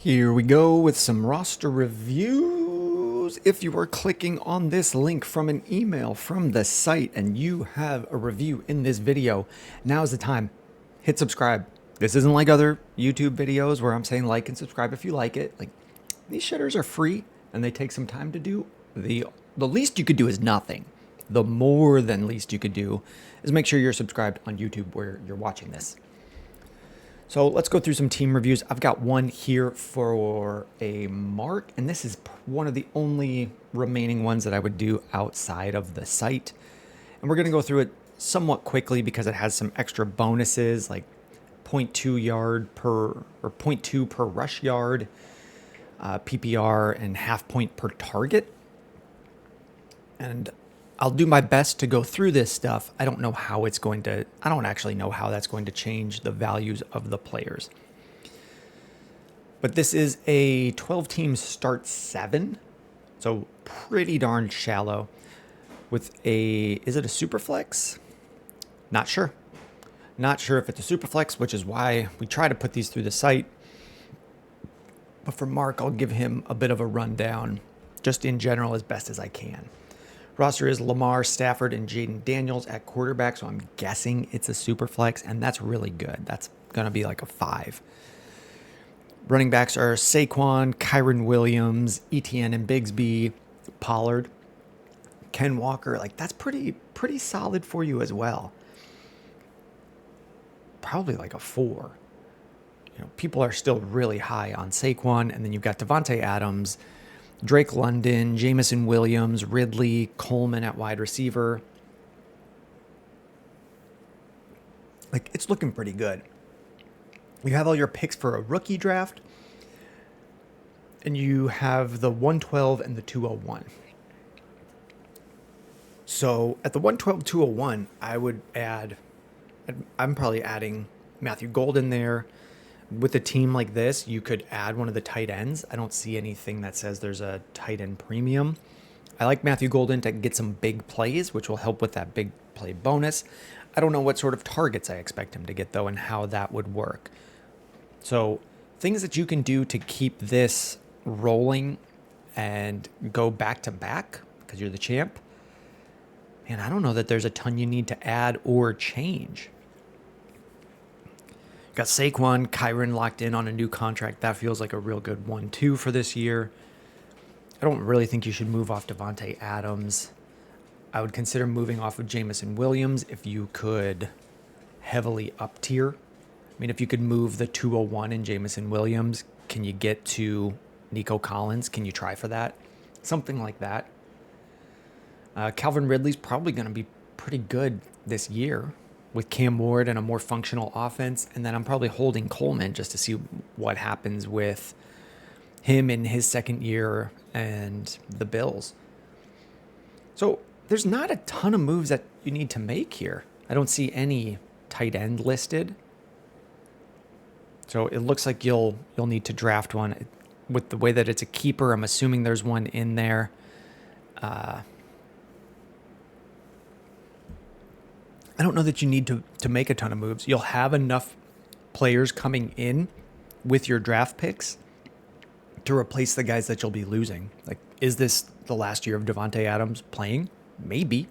Here we go with some roster reviews. If you are clicking on this link from an email from the site and you have a review in this video, now's the time. Hit subscribe. This isn't like other YouTube videos where I'm saying like and subscribe if you like it. Like, these shitters are free and they take some time to do. The least you could do is nothing. The more than least you could do is make sure you're subscribed on YouTube where you're watching this. So let's go through some team reviews. I've got one here for a mark, and this is one of the only remaining ones that I would do outside of the site. And we're going to go through it somewhat quickly because it has some extra bonuses like 0.2 yard per or 0.2 per rush yard, PPR, and half point per target. And I'll do my best to go through this stuff. I don't actually know how that's going to change the values of the players. But this is a 12-team start 7, so pretty darn shallow. Is it a super flex? Not sure. Not sure if it's a super flex, which is why we try to put these through the site. But for Mark, I'll give him a bit of a rundown, just in general as best as I can. Roster is Lamar, Stafford, and Jaden Daniels at quarterback, so I'm guessing it's a super flex, and that's really good. That's going to be like a 5. Running backs are Saquon, Kyron Williams, Etienne and Bigsby, Pollard, Ken Walker. Like, that's pretty solid for you as well. Probably like a 4. People are still really high on Saquon, and then you've got Devontae Adams, Drake London, Jamison Williams, Ridley, Coleman at wide receiver. Like, it's looking pretty good. You have all your picks for a rookie draft, and you have the 112 and the 201. So at the 112, 201, I'm probably adding Matthew Golden there. With a team like this, you could add one of the tight ends. I don't see anything that says there's a tight end premium. I like Matthew Golden to get some big plays, which will help with that big play bonus. I don't know what sort of targets I expect him to get, though, and how that would work. So things that you can do to keep this rolling and go back to back because you're the champ. Man, I don't know that there's a ton you need to add or change. Got Saquon, Kyron locked in on a new contract. That feels like a real good 1-2 for this year. I don't really think you should move off Devontae Adams. I would consider moving off of Jamison Williams if you could heavily up tier. I mean, if you could move the 201 in Jamison Williams, can you get to Nico Collins? Can you try for that? Something like that. Calvin Ridley's probably going to be pretty good this year with Cam Ward and a more functional offense. And then I'm probably holding Coleman just to see what happens with him in his second year and the Bills. So there's not a ton of moves that you need to make here. I don't see any tight end listed. So it looks like you'll need to draft one. With the way that it's a keeper, I'm assuming there's one in there. I don't know that you need to make a ton of moves. You'll have enough players coming in with your draft picks to replace the guys that you'll be losing. Like, is this the last year of Devontae Adams playing? Maybe.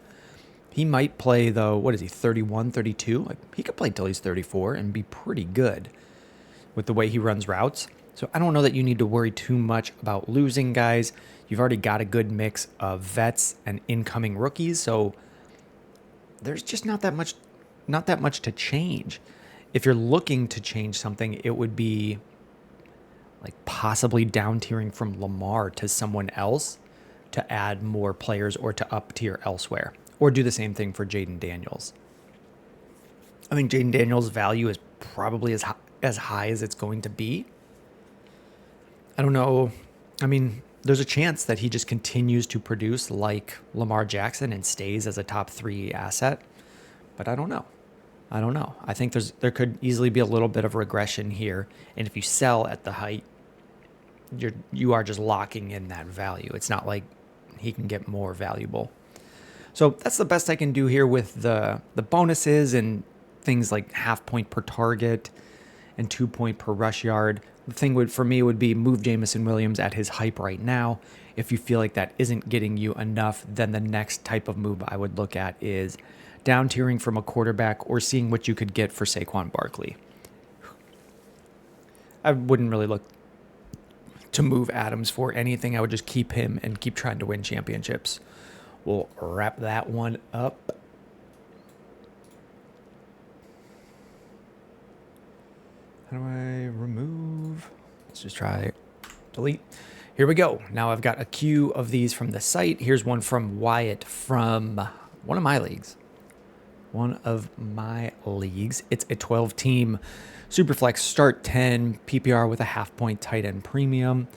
He might play, though, what is he, 31, 32? Like, he could play till he's 34 and be pretty good with the way he runs routes. So I don't know that you need to worry too much about losing guys. You've already got a good mix of vets and incoming rookies, so there's just not that much to change. If you're looking to change something, it would be like possibly down tiering from Lamar to someone else to add more players or to up tier elsewhere, or do the same thing for Jaden Daniels. I think Jaden Daniels' value is probably as high as it's going to be. I don't know. I mean, there's a chance that he just continues to produce like Lamar Jackson and stays as a top 3 asset, but I don't know. I think there could easily be a little bit of regression here, and if you sell at the height, you are just locking in that value. It's not like he can get more valuable. So that's the best I can do here with the bonuses and things like half point per target and 2 point per rush yard. The thing would for me would be move Jamison Williams at his hype right now. If you feel like that isn't getting you enough, then the next type of move I would look at is down tiering from a quarterback or seeing what you could get for Saquon Barkley. I wouldn't really look to move Adams for anything. I would just keep him and keep trying to win championships. We'll wrap that one up. How do I remove? Let's just try delete. Here we go. Now I've got a queue of these from the site. Here's one from Wyatt from one of my leagues. It's a 12-team Superflex start 10 PPR with a half-point tight end premium.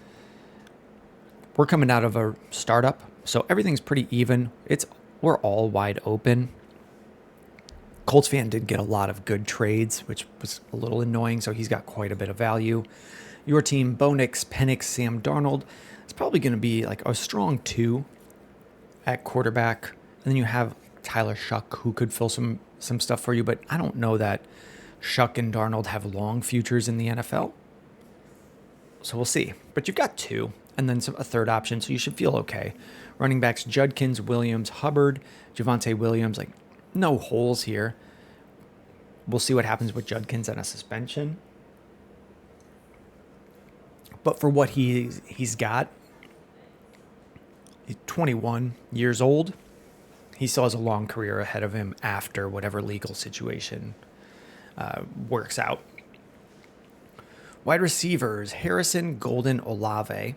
We're coming out of a startup, so everything's pretty even. We're all wide open. Colts fan did get a lot of good trades, which was a little annoying, so he's got quite a bit of value. Your team, Bo Nix, Penix, Sam Darnold. It's probably going to be like a strong 2 at quarterback. And then you have Tyler Shuck, who could fill some stuff for you, but I don't know that Shuck and Darnold have long futures in the NFL. So we'll see. But you've got 2, and then a third option, so you should feel okay. Running backs, Judkins, Williams, Hubbard, Javonte Williams, like no holes here. We'll see what happens with Judkins and a suspension. But for what he's got, he's 21 years old. He still has a long career ahead of him after whatever legal situation works out. Wide receivers, Harrison, Golden, Olave,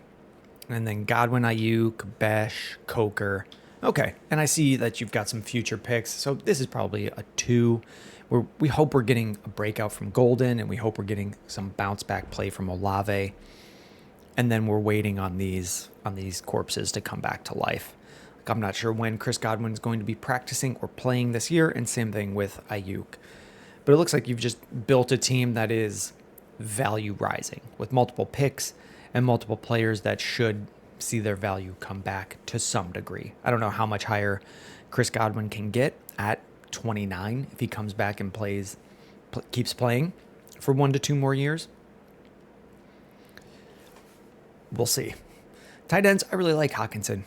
and then Godwin, Ayuk, Besh, Coker. Okay, and I see that you've got some future picks, so this is probably a 2. We hope we're getting a breakout from Golden, and we hope we're getting some bounce back play from Olave, and then we're waiting on these corpses to come back to life. Like, I'm not sure when Chris Godwin is going to be practicing or playing this year, and same thing with Ayuk. But it looks like you've just built a team that is value rising with multiple picks and multiple players that should see their value come back to some degree. I don't know how much higher Chris Godwin can get at 29 if he comes back and keeps playing for 1 to 2 more years. We'll see. Tight ends, I really like Hawkinson.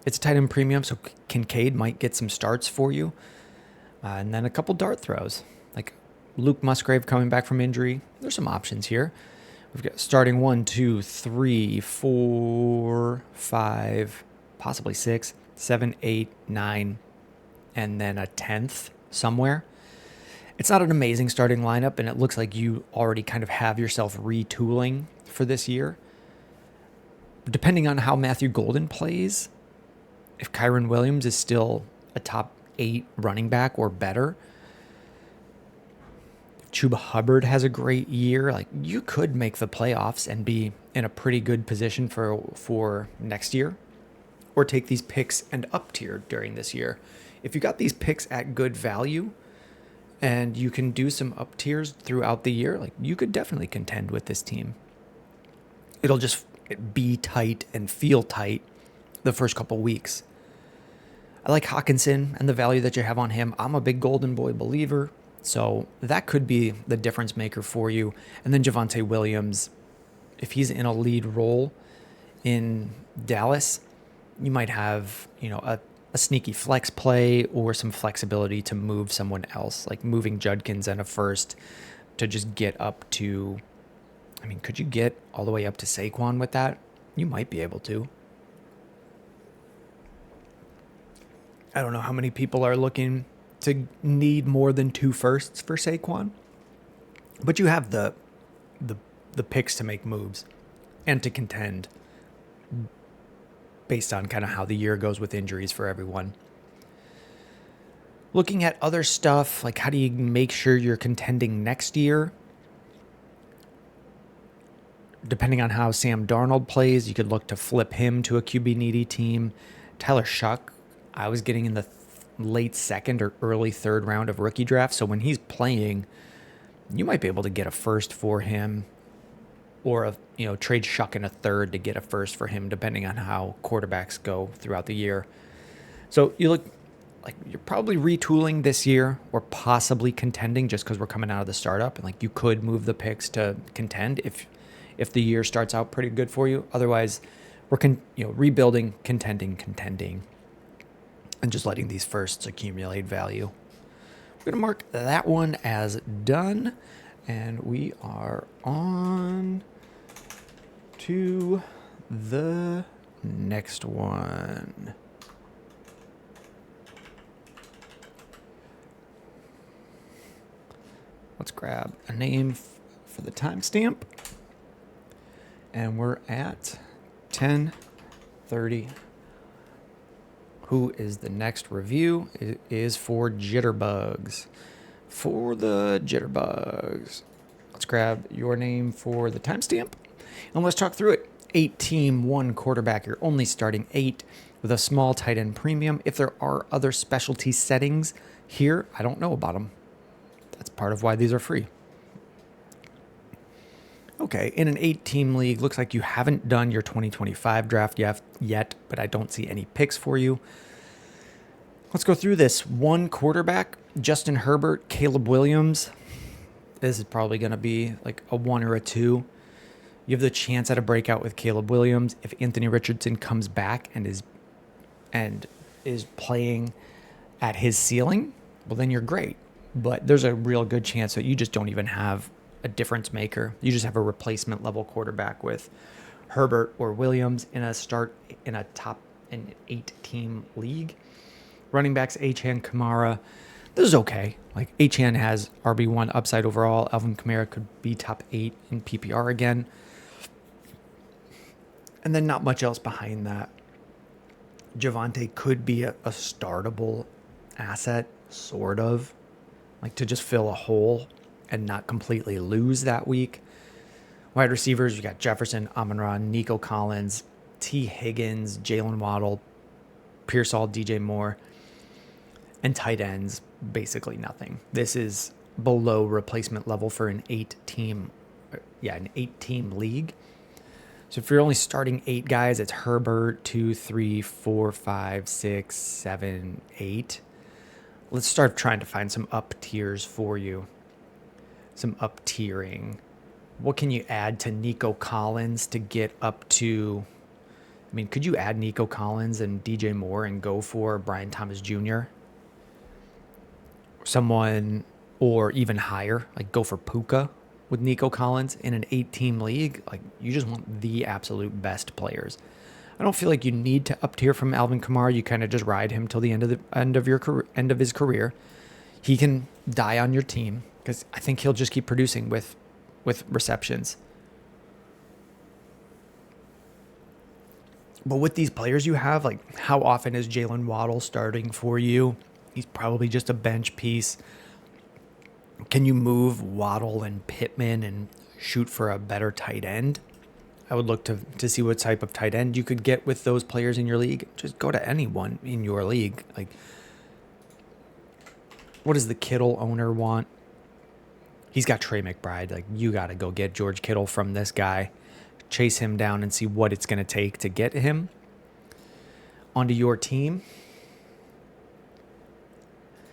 It's a tight end premium, so Kincaid might get some starts for you. And then a couple dart throws, like Luke Musgrave coming back from injury. There's some options here. We've got starting 1, 2, 3, 4, 5, possibly 6, 7, 8, 9, and then a 10th somewhere. It's not an amazing starting lineup, and it looks like you already kind of have yourself retooling for this year. Depending on how Matthew Golden plays, if Kyron Williams is still a top 8 running back or better, if Chuba Hubbard has a great year, like you could make the playoffs and be in a pretty good position for next year, or take these picks and up tier during this year. If you got these picks at good value and you can do some up tiers throughout the year, like you could definitely contend with this team. It'll just be tight and feel tight the first couple weeks. I like Hawkinson and the value that you have on him. I'm a big Golden Boy believer, so that could be the difference maker for you. And then Javonte Williams, if he's in a lead role in Dallas, you might have, a sneaky flex play or some flexibility to move someone else, like moving Judkins and a first to just get up to, could you get all the way up to Saquon with that? You might be able to. I don't know how many people are looking to need more than 2 firsts for Saquon, but you have the picks to make moves and to contend based on kind of how the year goes with injuries for everyone. Looking at other stuff, like how do you make sure you're contending next year? Depending on how Sam Darnold plays, you could look to flip him to a QB needy team. Tyler Shuck, I was getting in the late second or early third round of rookie draft. So when he's playing, you might be able to get a first for him, or trade Shuck in a third to get a first for him, depending on how quarterbacks go throughout the year. So you look like you're probably retooling this year or possibly contending just because we're coming out of the startup, and like you could move the picks to contend if the year starts out pretty good for you. Otherwise, we're rebuilding, contending, and just letting these firsts accumulate value. We're going to mark that one as done, and we are on to the next one. Let's grab a name for the timestamp, and we're at 10:30. Who is the next review? It is for Jitterbugs. For the Jitterbugs, let's grab your name for the timestamp, and let's talk through it. 8-team, 1 quarterback. You're only starting 8 with a small tight end premium. If there are other specialty settings here, I don't know about them. That's part of why these are free. Okay, in an 8-team league, looks like you haven't done your 2025 draft yet, but I don't see any picks for you. Let's go through this. 1 quarterback, Justin Herbert, Caleb Williams. This is probably going to be like a 1 or a 2. You have the chance at a breakout with Caleb Williams. If Anthony Richardson comes back and is playing at his ceiling, well, then you're great. But there's a real good chance that you just don't even have a difference maker. You just have a replacement level quarterback with Herbert or Williams in a 8-team league. Running backs, Achane, Kamara. This is okay. Like, Achane has RB1 upside overall. Alvin Kamara could be top 8 in PPR again. And then not much else behind that. Javonte could be a startable asset, sort of. Like, to just fill a hole and not completely lose that week. Wide receivers, you got Jefferson, Amon-Ra, Nico Collins, T. Higgins, Jalen Waddle, Pearsall, DJ Moore. And tight ends, basically nothing. This is below replacement level for an 8-team league. So if you're only starting 8 guys, it's Herbert, 2, 3, 4, 5, 6, 7, 8. Let's start trying to find some up tiers for you. Some up tiering. What can you add to Nico Collins to get up to? I mean, could you add Nico Collins and DJ Moore and go for Brian Thomas Jr.? Someone, or even higher, like go for Puka with Nico Collins in an 8-team league. Like, you just want the absolute best players. I don't feel like you need to up tier from Alvin Kamara. You kind of just ride him till the end of his career. He can die on your team because I think he'll just keep producing with receptions. But with these players you have, like, how often is Jalen Waddle starting for you? He's probably just a bench piece. Can you move Waddle and Pittman and shoot for a better tight end? I would look to see what type of tight end you could get with those players in your league. Just go to anyone in your league. Like, what does the Kittle owner want? He's got Trey McBride. Like, you got to go get George Kittle from this guy. Chase him down and see what it's going to take to get him onto your team.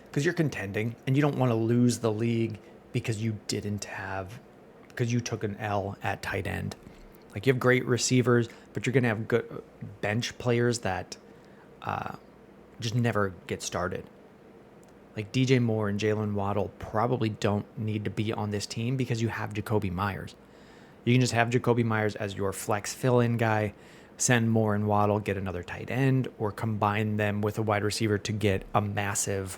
Because you're contending, and you don't want to lose the league because you took an L at tight end. Like, you have great receivers, but you're going to have good bench players that just never get started. Like, DJ Moore and Jalen Waddle probably don't need to be on this team because you have Jacoby Myers. You can just have Jacoby Myers as your flex fill-in guy, send Moore and Waddle, get another tight end, or combine them with a wide receiver to get a massive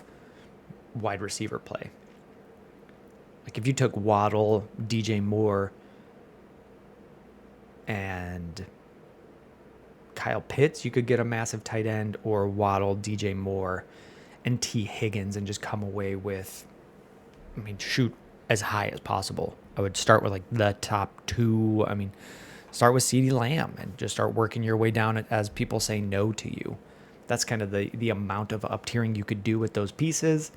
wide receiver play. Like, if you took Waddle, DJ Moore, and Kyle Pitts, you could get a massive tight end, or Waddle, DJ Moore, and T. Higgins, and just come away with, shoot as high as possible. I would start with like the top 2. Start with CeeDee Lamb and just start working your way down as people say no to you. That's kind of the amount of up tiering you could do with those pieces.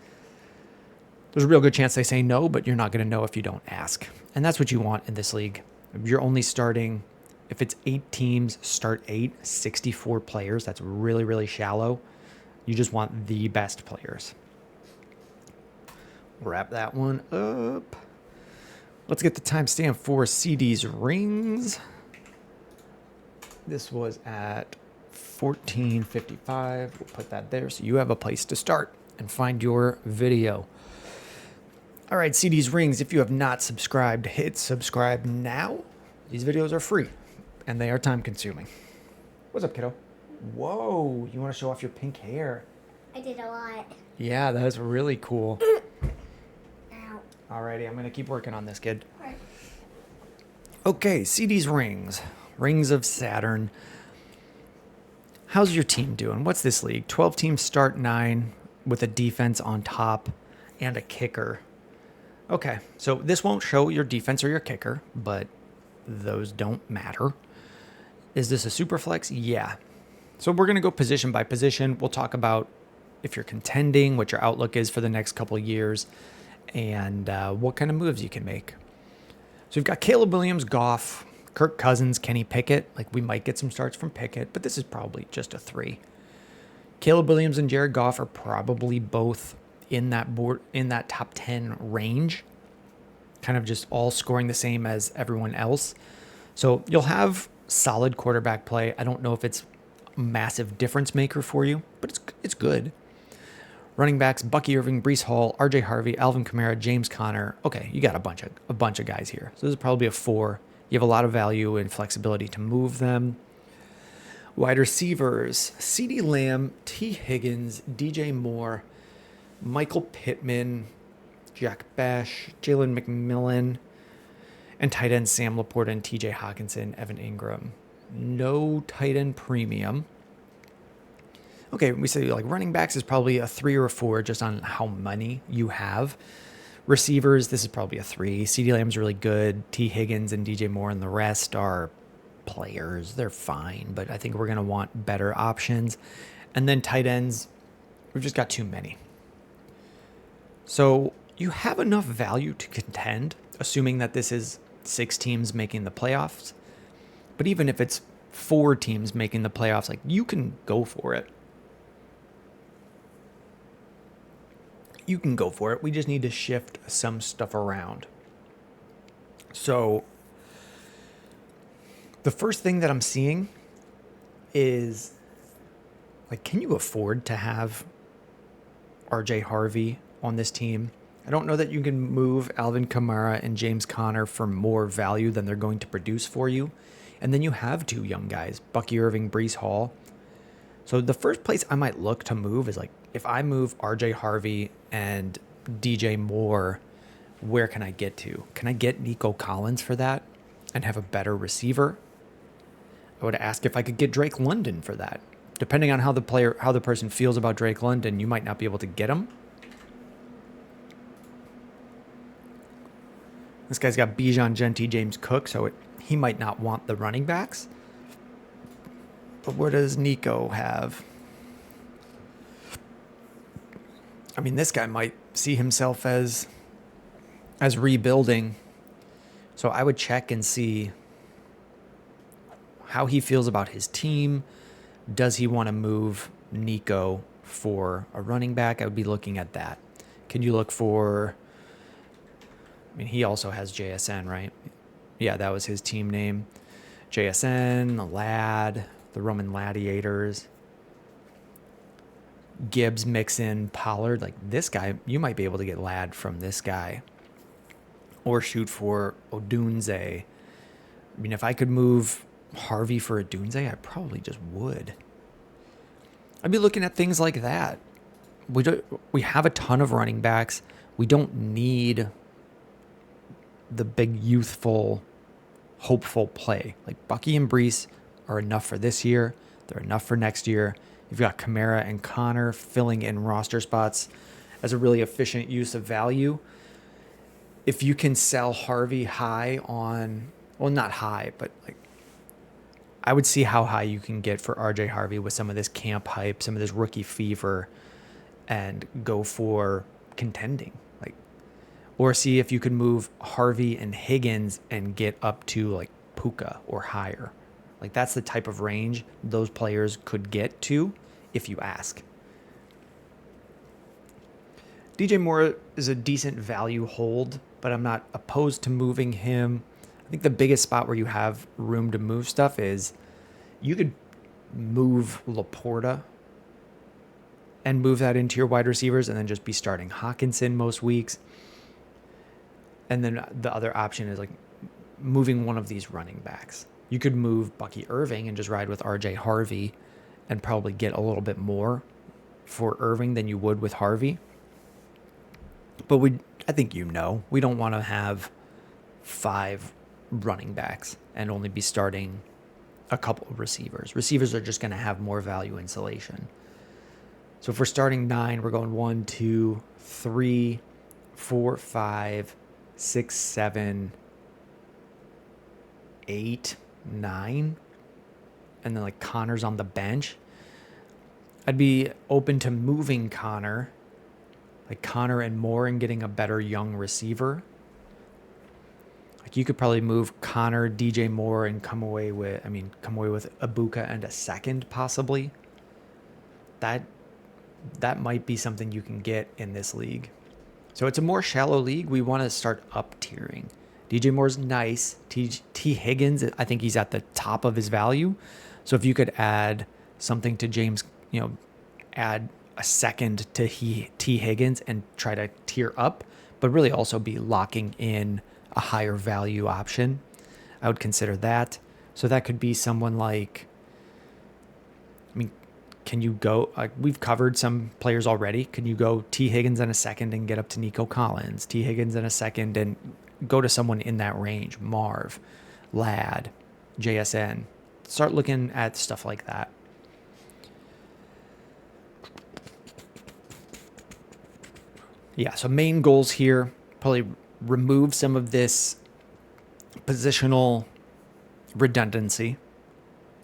There's a real good chance they say no, but you're not going to know if you don't ask. And that's what you want in this league. If you're only starting, if it's 8 teams, start 8, 64 players. That's really, really shallow. You just want the best players. Wrap that one up. Let's get the timestamp for CD's rings. This was at 14:55. We'll put that there so you have a place to start and find your video. All right, CD's rings. If you have not subscribed, hit subscribe now. These videos are free and they are time consuming. What's up, kiddo? Whoa, you want to show off your pink hair? I did a lot. Yeah, that's really cool. Ow. Alrighty, I'm going to keep working on this, kid. Right. Okay, CD's rings. Rings of Saturn. How's your team doing? What's this league? 12 teams start 9 with a defense on top and a kicker. Okay, so this won't show your defense or your kicker, but those don't matter. Is this a super flex? Yeah. So we're going to go position by position. We'll talk about if you're contending, what your outlook is for the next couple of years, and what kind of moves you can make. So we've got Caleb Williams, Goff, Kirk Cousins, Kenny Pickett. Like, we might get some starts from Pickett, but this is probably just a 3. Caleb Williams and Jared Goff are probably both in that top 10 range, kind of just all scoring the same as everyone else. So you'll have solid quarterback play. I don't know if it's a massive difference maker for you, but it's good. Running backs: Bucky Irving, Breece Hall, RJ Harvey, Alvin Kamara, James Conner. Okay, you got a bunch of guys here. So this is probably a 4. You have a lot of value and flexibility to move them. Wide receivers: CeeDee Lamb, T. Higgins, DJ Moore, Michael Pittman, Jack Bash, Jalen McMillan, and tight end Sam Laporta and TJ Hawkinson, Evan Ingram. No tight end premium. Okay, we say like running backs is probably a 3 or a 4 just on how many you have. Receivers, this is probably a 3. CeeDee Lamb's really good. T. Higgins and DJ Moore and the rest are players. They're fine, but I think we're going to want better options. And then tight ends, we've just got too many. So you have enough value to contend, assuming that this is 6 teams making the playoffs. But even if it's 4 teams making the playoffs, like, you can go for it. You can go for it. We just need to shift some stuff around. So the first thing that I'm seeing is, like, can you afford to have RJ Harvey on this team? I don't know that you can move Alvin Kamara and James Conner for more value than they're going to produce for you. And then you have 2 young guys, Bucky Irving, Breece Hall. So the first place I might look to move is, like, if I move RJ Harvey and DJ Moore, where can I get to? Can I get Nico Collins for that and have a better receiver? I would ask if I could get Drake London for that. Depending on how the person feels about Drake London, you might not be able to get him. This guy's got Bijan, Genti, James Cook, so he might not want the running backs. But what does Nico have? I mean, this guy might see himself as rebuilding. So I would check and see how he feels about his team. Does he want to move Nico for a running back? I would be looking at that. Can you look for... I mean, he also has JSN, right? Yeah, that was his team name. JSN, the Lad, the Roman Gladiators. Gibbs, Mixon, Pollard. Like, this guy, you might be able to get Lad from this guy. Or shoot for Odunze. I mean, if I could move Harvey for Odunze, I probably just would. I'd be looking at things like that. We have a ton of running backs. We don't need the big youthful, hopeful play. Like, Bucky and Breece are enough for this year. They're enough for next year. You've got Kamara and Connor filling in roster spots as a really efficient use of value. If you can sell Harvey high on, well, not high, but like, I would see how high you can get for RJ Harvey with some of this camp hype, some of this rookie fever, and go for contending. Like, or see if you could move Harvey and Higgins and get up to like Puka or higher. Like, that's the type of range those players could get to if you ask. DJ Moore is a decent value hold, but I'm not opposed to moving him. I think the biggest spot where you have room to move stuff is you could move Laporta and move that into your wide receivers and then just be starting Hawkinson most weeks. And then the other option is like moving one of these running backs. You could move Bucky Irving and just ride with RJ Harvey and probably get a little bit more for Irving than you would with Harvey. But I think we don't want to have 5 running backs and only be starting a couple of receivers. Receivers are just going to have more value insulation. So if we're starting 9, we're going 1, 2, 3, 4, 5, 6, 7, 8, 9. And then like Connor's on the bench. I'd be open to moving Connor. Like Connor and Moore and getting a better young receiver. Like you could probably move Connor, DJ Moore, and come away with Ibuka and a second possibly. That might be something you can get in this league. So it's a more shallow league. We want to start up tiering. DJ Moore's nice. T. Higgins, I think he's at the top of his value. So if you could add something to James, add a second to T. Higgins and try to tier up, but really also be locking in a higher value option, I would consider that. So that could be someone like, can you go, we've covered some players already. Can you go T. Higgins in a second and get up to Nico Collins? T. Higgins in a second and go to someone in that range, Marv, Ladd, JSN. Start looking at stuff like that. Yeah, so main goals here, probably remove some of this positional redundancy,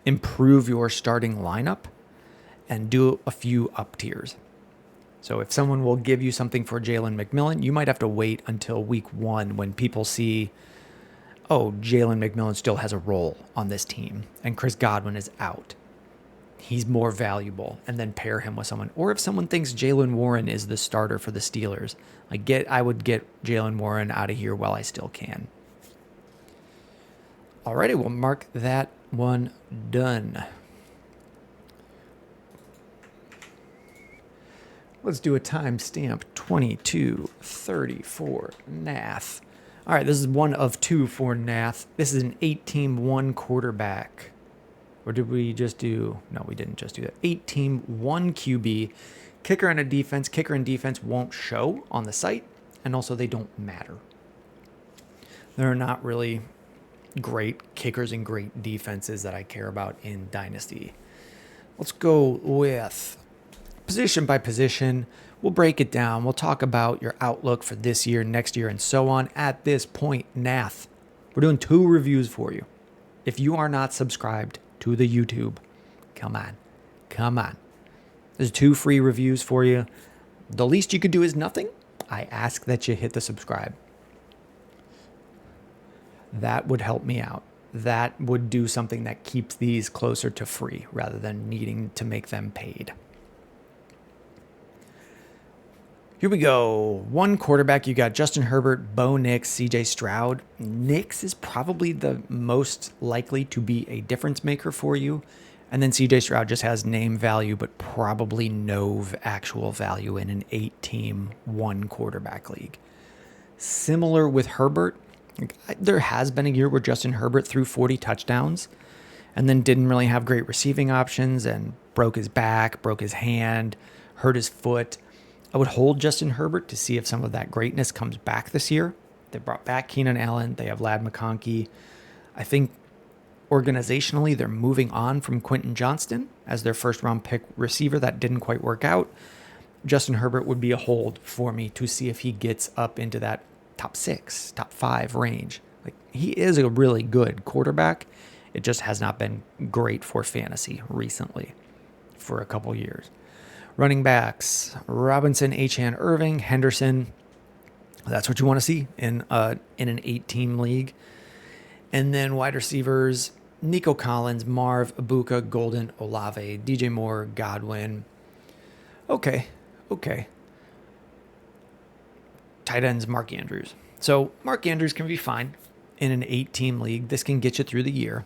improve your starting lineup, and do a few up tiers. So if someone will give you something for Jalen McMillan, you might have to wait until week 1 when people see, oh, Jalen McMillan still has a role on this team and Chris Godwin is out. He's more valuable, and then pair him with someone. Or if someone thinks Jalen Warren is the starter for the Steelers, I would get Jalen Warren out of here while I still can. Alrighty, we'll mark that one done. Let's do a timestamp 22:34 Nath. All right, this is 1 of 2 for Nath. This is an 8-team 1 quarterback. Or did we just do... No, we didn't just do that. 8-team 1 QB. Kicker and a defense. Kicker and defense won't show on the site. And also, they don't matter. There are not really great kickers and great defenses that I care about in Dynasty. Let's go with position by position. We'll break it down. We'll talk about your outlook for this year, next year, and so on. At this point, Nath, we're doing 2 reviews for you. If you are not subscribed to the YouTube, come on. There's 2 free reviews for you. The least you could do is nothing. I ask that you hit the subscribe. That would help me out. That would do something that keeps these closer to free rather than needing to make them paid. Here we go. 1 quarterback, you got Justin Herbert, Bo Nix, CJ Stroud. Nix is probably the most likely to be a difference maker for you. And then CJ Stroud just has name value, but probably no actual value in an 8-team 1 quarterback league. Similar with Herbert. There has been a year where Justin Herbert threw 40 touchdowns and then didn't really have great receiving options and broke his back, broke his hand, hurt his foot. I would hold Justin Herbert to see if some of that greatness comes back this year. They brought back Keenan Allen. They have Ladd McConkey. I think organizationally they're moving on from Quentin Johnston as their first-round pick receiver. That didn't quite work out. Justin Herbert would be a hold for me to see if he gets up into that top 6, top 5 range. He is a really good quarterback. It just has not been great for fantasy recently for a couple years. Running backs, Robinson, Achane, Irving, Henderson. That's what you want to see in an 8-team league. And then wide receivers, Nico Collins, Marv, Ibuka, Golden, Olave, DJ Moore, Godwin. Okay. tight ends, Mark Andrews. So Mark Andrews can be fine in an 8-team league. This can get you through the year.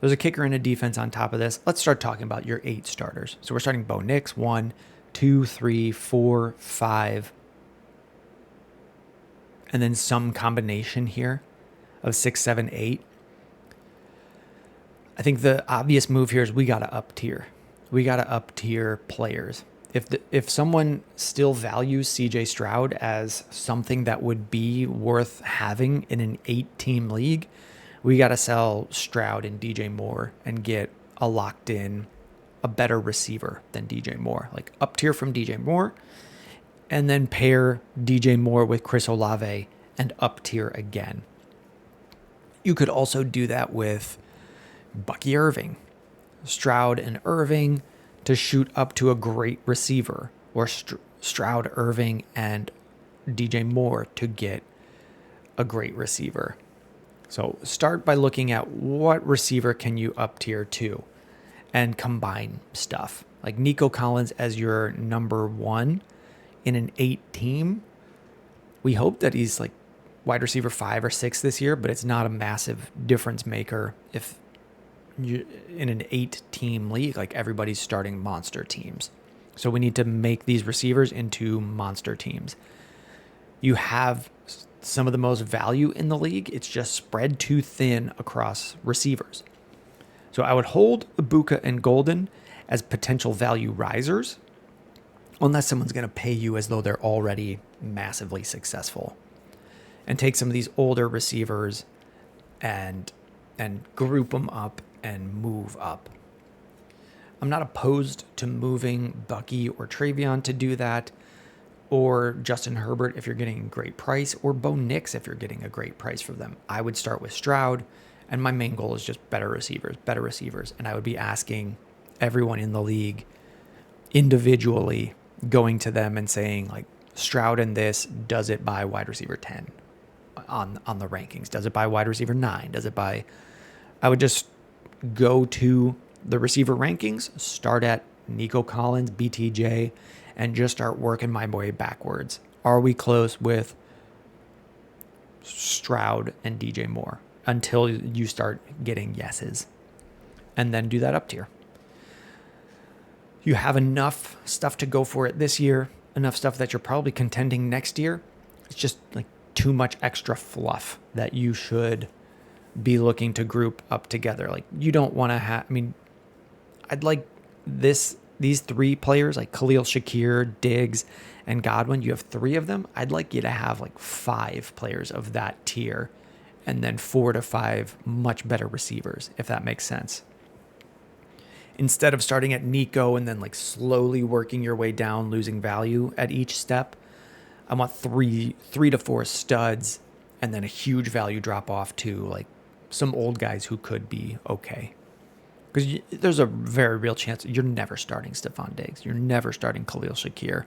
There's a kicker and a defense on top of this. Let's start talking about your 8 starters. So we're starting Bo Nix, 1, 2, 3, 4, 5, and then some combination here of 6, 7, 8. I think the obvious move here is we got to up tier. We got to up tier players. If someone still values CJ Stroud as something that would be worth having in an 8-team league, we got to sell Stroud and DJ Moore and get a locked in, a better receiver than DJ Moore. Like up tier from DJ Moore, and then pair DJ Moore with Chris Olave and up tier again. You could also do that with Bucky Irving, Stroud and Irving to shoot up to a great receiver, or Stroud, Irving, and DJ Moore to get a great receiver. So start by looking at what receiver can you up tier to and combine stuff. Like Nico Collins as your number 1 in an 8-team. We hope that he's like wide receiver 5 or 6 this year, but it's not a massive difference maker if you in an 8-team league, like everybody's starting monster teams. So we need to make these receivers into monster teams. You have some of the most value in the league. It's just spread too thin across receivers. So I would hold Ibuka and Golden as potential value risers, unless someone's going to pay you as though they're already massively successful. And take some of these older receivers and group them up and move up. I'm not opposed to moving Bucky or Travion to do that, or Justin Herbert if you're getting a great price, or Bo Nix if you're getting a great price for them. I would start with Stroud, and my main goal is just better receivers. And I would be asking everyone in the league individually, going to them and saying, like, Stroud in this, does it buy wide receiver 10 on the rankings? Does it buy wide receiver 9? Does it buy... I would just go to the receiver rankings, start at Nico Collins, BTJ, and just start working my way backwards. Are we close with Stroud and DJ Moore until you start getting yeses? And then do that up tier. You have enough stuff to go for it this year, enough stuff that you're probably contending next year. It's just like too much extra fluff that you should be looking to group up together. Like you don't want to have, I mean, I'd like these 3 players like Khalil Shakir, Diggs, and Godwin. You have 3 of them. I'd like you to have like 5 players of that tier and then 4 to 5 much better receivers, if that makes sense. Instead of starting at Nico and then like slowly working your way down, losing value at each step, I want 3 to 4 studs and then a huge value drop off to like some old guys who could be okay. Because there's a very real chance you're never starting Stephon Diggs. You're never starting Khalil Shakir.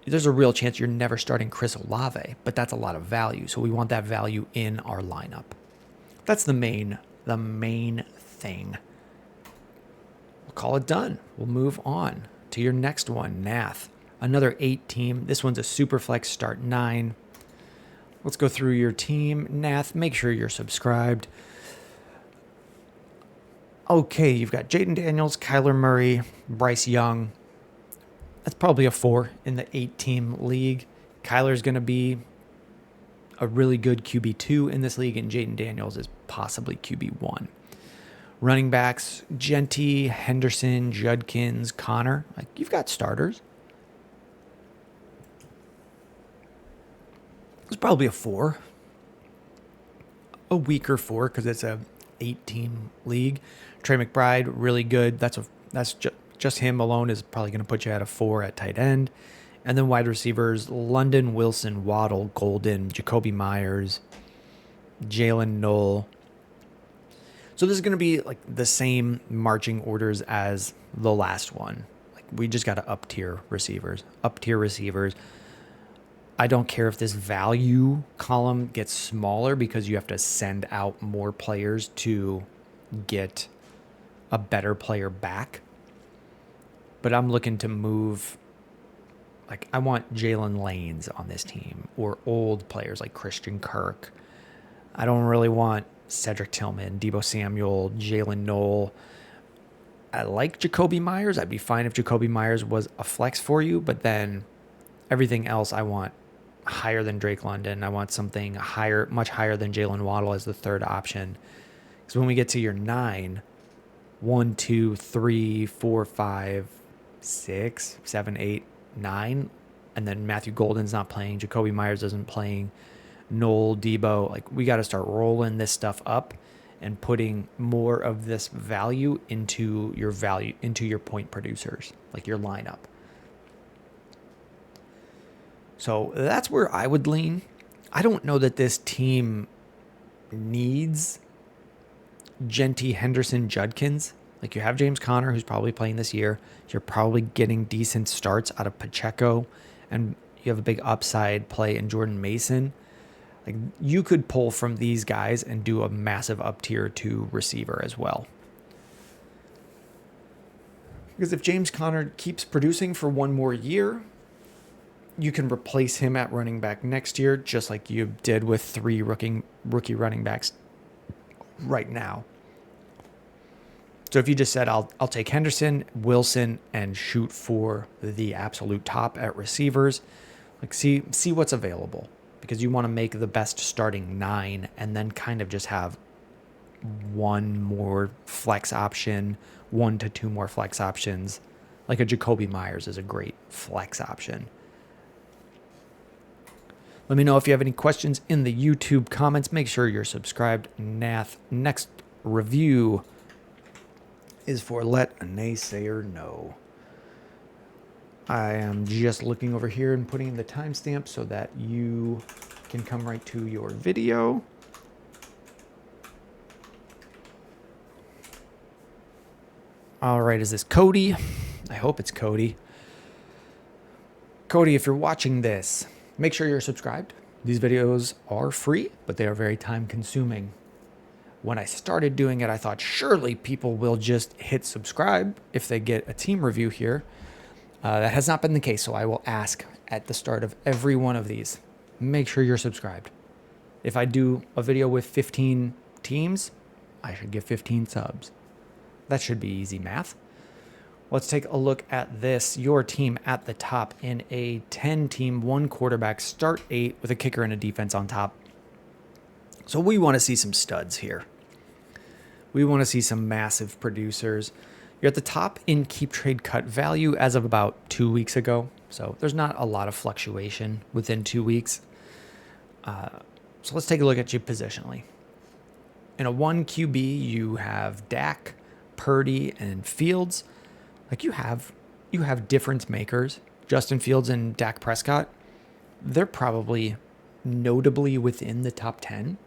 There's a real chance you're never starting Chris Olave, but that's a lot of value. So we want that value in our lineup. That's the main thing. We'll call it done. We'll move on to your next one, Nath. Another 8-team. This one's a super flex, start 9. Let's go through your team. Nath, make sure you're subscribed. Okay, you've got Jaden Daniels, Kyler Murray, Bryce Young. That's probably a 4 in the 8-team league. Kyler's going to be a really good QB2 in this league, and Jaden Daniels is possibly QB1. Running backs, Genty, Henderson, Judkins, Connor. Like, you've got starters. It's probably a 4. A weaker 4 because it's a 8-team league. Trey McBride, really good. That's just him alone is probably going to put you at a 4 at tight end. And then wide receivers, London, Wilson, Waddle, Golden, Jacoby Myers, Jalen Knoll. So this is going to be like the same marching orders as the last one. Like we just got to up tier receivers. I don't care if this value column gets smaller because you have to send out more players to get a better player back. But I'm looking to move Like, I want Jalen Lanes on this team, or old players like Christian Kirk. I don't really want Cedric Tillman, Debo Samuel, Jalen Knoll. I like Jacoby Myers. I'd be fine if Jacoby Myers was a flex for you, but then everything else I want higher than Drake London. I want something higher, much higher than Jalen Waddle as the third option. Because when we get to your 9, 1, 2, 3, 4, 5, 6, 7, 8, 9, and then Matthew Golden's not playing, Jacoby Myers isn't playing, Knoll, Debo, like we got to start rolling this stuff up and putting more of this value into your point producers, like your lineup. So that's where I would lean. I don't know that this team needs Genty, Henderson, Judkins. Like, you have James Conner, who's probably playing this year. You're probably getting decent starts out of Pacheco, and you have a big upside play in Jordan Mason. Like, you could pull from these guys and do a massive up tier 2 receiver as well. Because if James Conner keeps producing for one more year, you can replace him at running back next year, just like you did with 3 rookie running backs right now. So if you just said, I'll take Henderson, Wilson, and shoot for the absolute top at receivers, like see what's available, because you want to make the best starting 9 and then kind of just have one more flex option, 1 to 2 more flex options. Like a Jacoby Myers is a great flex option. Let me know if you have any questions in the YouTube comments. Make sure you're subscribed. Next review is for Let a Naysayer Know. I am just looking over here and putting in the timestamp so that you can come right to your video. All right, is this Cody? I hope it's Cody. Cody, if you're watching this, make sure you're subscribed. These videos are free, but they are very time consuming. When I started doing it, I thought surely people will just hit subscribe if they get a team review here. That has not been the case, so I will ask at the start of every one of these, make sure you're subscribed. If I do a video with 15 teams, I should get 15 subs. That should be easy math. Let's take a look at this. Your team at the top in a 10-team, 1 quarterback, start 8 with a kicker and a defense on top. So we want to see some studs here. We want to see some massive producers. You're at the top in keep trade cut value as of about 2 weeks ago. So there's not a lot of fluctuation within 2 weeks. So let's take a look at you positionally. In a 1 QB, you have Dak, Purdy, and Fields. Like, you have difference makers. Justin Fields and Dak Prescott, they're probably notably within the top 10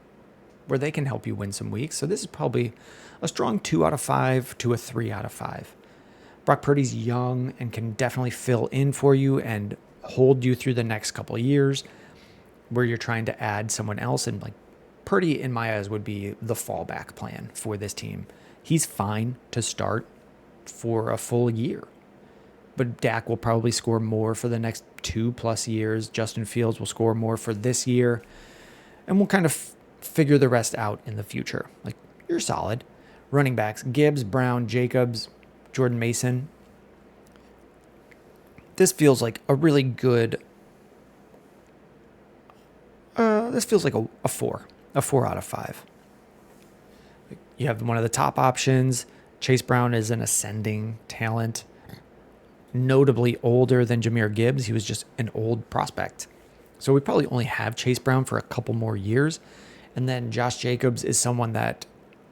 where they can help you win some weeks. So this is probably a strong 2 out of 5 to a 3 out of 5. Brock Purdy's young and can definitely fill in for you and hold you through the next couple of years where you're trying to add someone else. And like, Purdy, in my eyes, would be the fallback plan for this team. He's fine to start for a full year, but Dak will probably score more for the next 2+ years. Justin Fields will score more for this year, and we'll kind of figure the rest out in the future. Like, you're solid. Running backs, Gibbs, Brown, Jacobs, Jordan Mason. This feels like a really good, this feels like a 4 out of 5. You have one of the top options. Chase Brown is an ascending talent, notably older than Jahmyr Gibbs. He was just an old prospect. So we probably only have Chase Brown for a couple more years. And then Josh Jacobs is someone that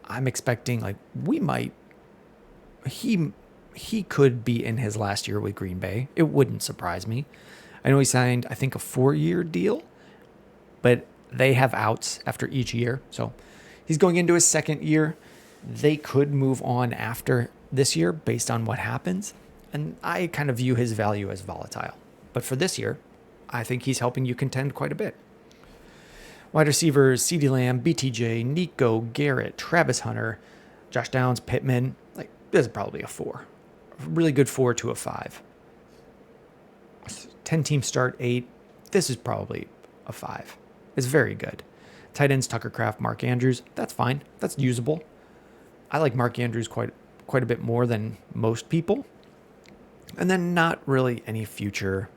I'm expecting, like, he could be in his last year with Green Bay. It wouldn't surprise me. I know he signed, I think, a 4-year deal, but they have outs after each year. So he's going into his 2nd year. They could move on after this year based on what happens. And I kind of view his value as volatile. But for this year, I think he's helping you contend quite a bit. Wide receivers, CeeDee Lamb, BTJ, Nico, Garrett, Travis Hunter, Josh Downs, Pittman. Like, this is probably a 4. A really good 4 to a 5. 10-team start 8. This is probably a 5. It's very good. Tight ends, Tucker Kraft, Mark Andrews. That's fine. That's usable. I like Mark Andrews quite a bit more than most people. And then not really any future